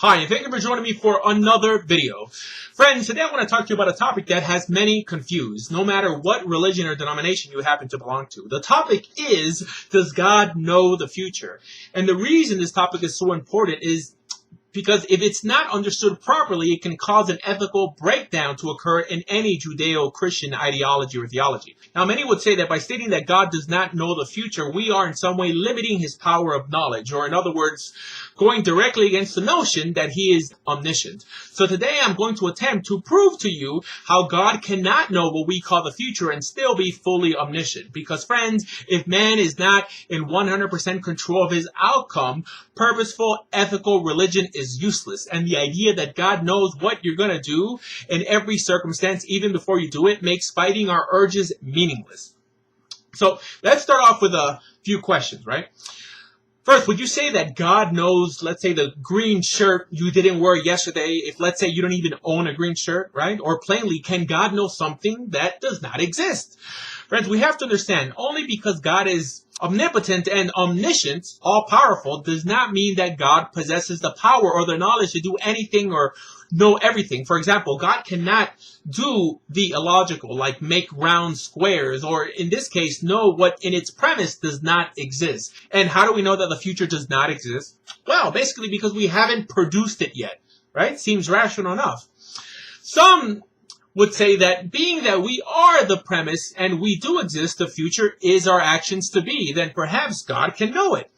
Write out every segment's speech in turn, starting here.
Hi, and thank you for joining me for another video. Friends, today I want to talk to you about a topic that has many confused, no matter what religion or denomination you happen to belong to. The topic is, does God know the future? And the reason this topic is so important is because if it's not understood properly, it can cause an ethical breakdown to occur in any Judeo-Christian ideology or theology. Now, many would say that by stating that God does not know the future, we are in some way limiting his power of knowledge, or in other words, going directly against the notion that he is omniscient. So today I'm going to attempt to prove to you how God cannot know what we call the future and still be fully omniscient. Because friends, if man is not in 100% control of his outcome, purposeful, ethical religion is useless. And the idea that God knows what you're going to do in every circumstance, even before you do it, makes fighting our urges meaningless. So let's start off with a few questions, right? First, would you say that God knows, let's say, the green shirt you didn't wear yesterday, if let's say you don't even own a green shirt, right? Or plainly, can God know something that does not exist? Friends, we have to understand, only because God is omnipotent and omniscient, all-powerful, does not mean that God possesses the power or the knowledge to do anything or know everything. For example, God cannot do the illogical, like make round squares, or in this case, know what in its premise does not exist. And how do we know that the future does not exist? Well, basically because we haven't produced it yet, right? Seems rational enough. Some would say that being that we are the premise and we do exist, the future is our actions to be, then perhaps God can know it.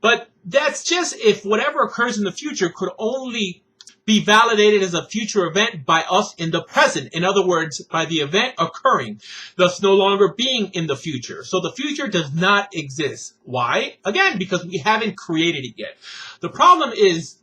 But that's just if whatever occurs in the future could only be validated as a future event by us in the present. In other words, by the event occurring, thus no longer being in the future. So the future does not exist. Why? Again, because we haven't created it yet. The problem is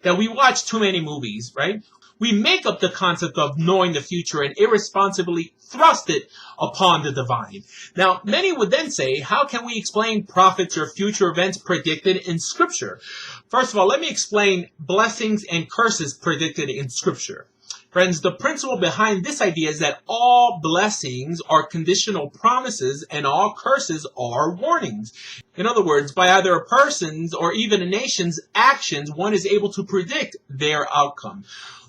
that we watch too many movies, right? We make up the concept of knowing the future and irresponsibly thrust it upon the divine. Now, many would then say, how can we explain prophets or future events predicted in Scripture? First of all, let me explain blessings and curses predicted in Scripture. Friends, the principle behind this idea is that all blessings are conditional promises and all curses are warnings. In other words, by either a person's or even a nation's actions, one is able to predict their outcome.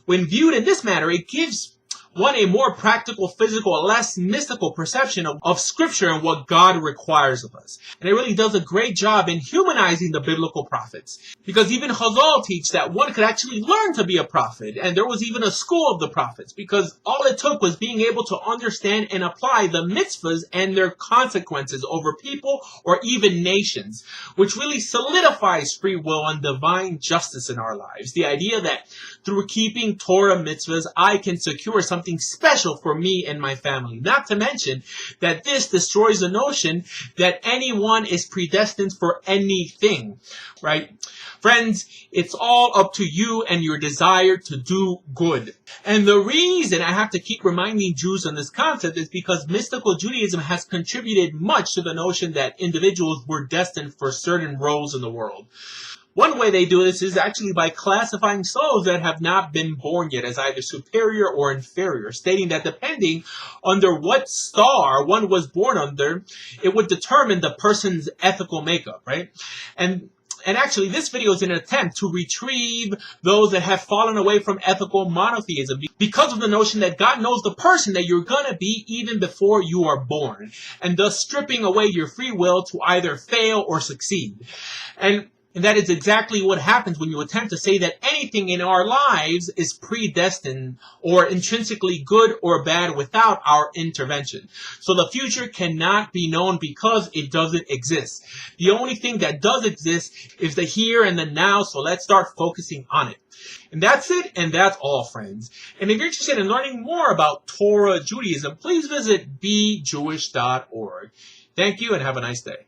When viewed in this manner, it gives one a more practical, physical, less mystical perception of Scripture and what God requires of us. And it really does a great job in humanizing the biblical prophets. Because even Chazal teach that one could actually learn to be a prophet. And there was even a school of the prophets. Because all it took was being able to understand and apply the mitzvahs and their consequences over people or even nations. Which really solidifies free will and divine justice in our lives. The idea that through keeping Torah mitzvahs, I can secure something special for me and my family. Not to mention that this destroys the notion that anyone is predestined for anything, right? Friends, it's all up to you and your desire to do good. And the reason I have to keep reminding Jews on this concept is because mystical Judaism has contributed much to the notion that individuals were destined for certain roles in the world. One way they do this is actually by classifying souls that have not been born yet as either superior or inferior, stating that depending under what star one was born under, it would determine the person's ethical makeup, right? And actually, this video is an attempt to retrieve those that have fallen away from ethical monotheism because of the notion that God knows the person that you're going to be even before you are born, and thus stripping away your free will to either fail or succeed. And that is exactly what happens when you attempt to say that anything in our lives is predestined or intrinsically good or bad without our intervention. So the future cannot be known because it doesn't exist. The only thing that does exist is the here and the now, so let's start focusing on it. And that's it, and that's all, friends. And if you're interested in learning more about Torah Judaism, please visit bejewish.org. Thank you, and have a nice day.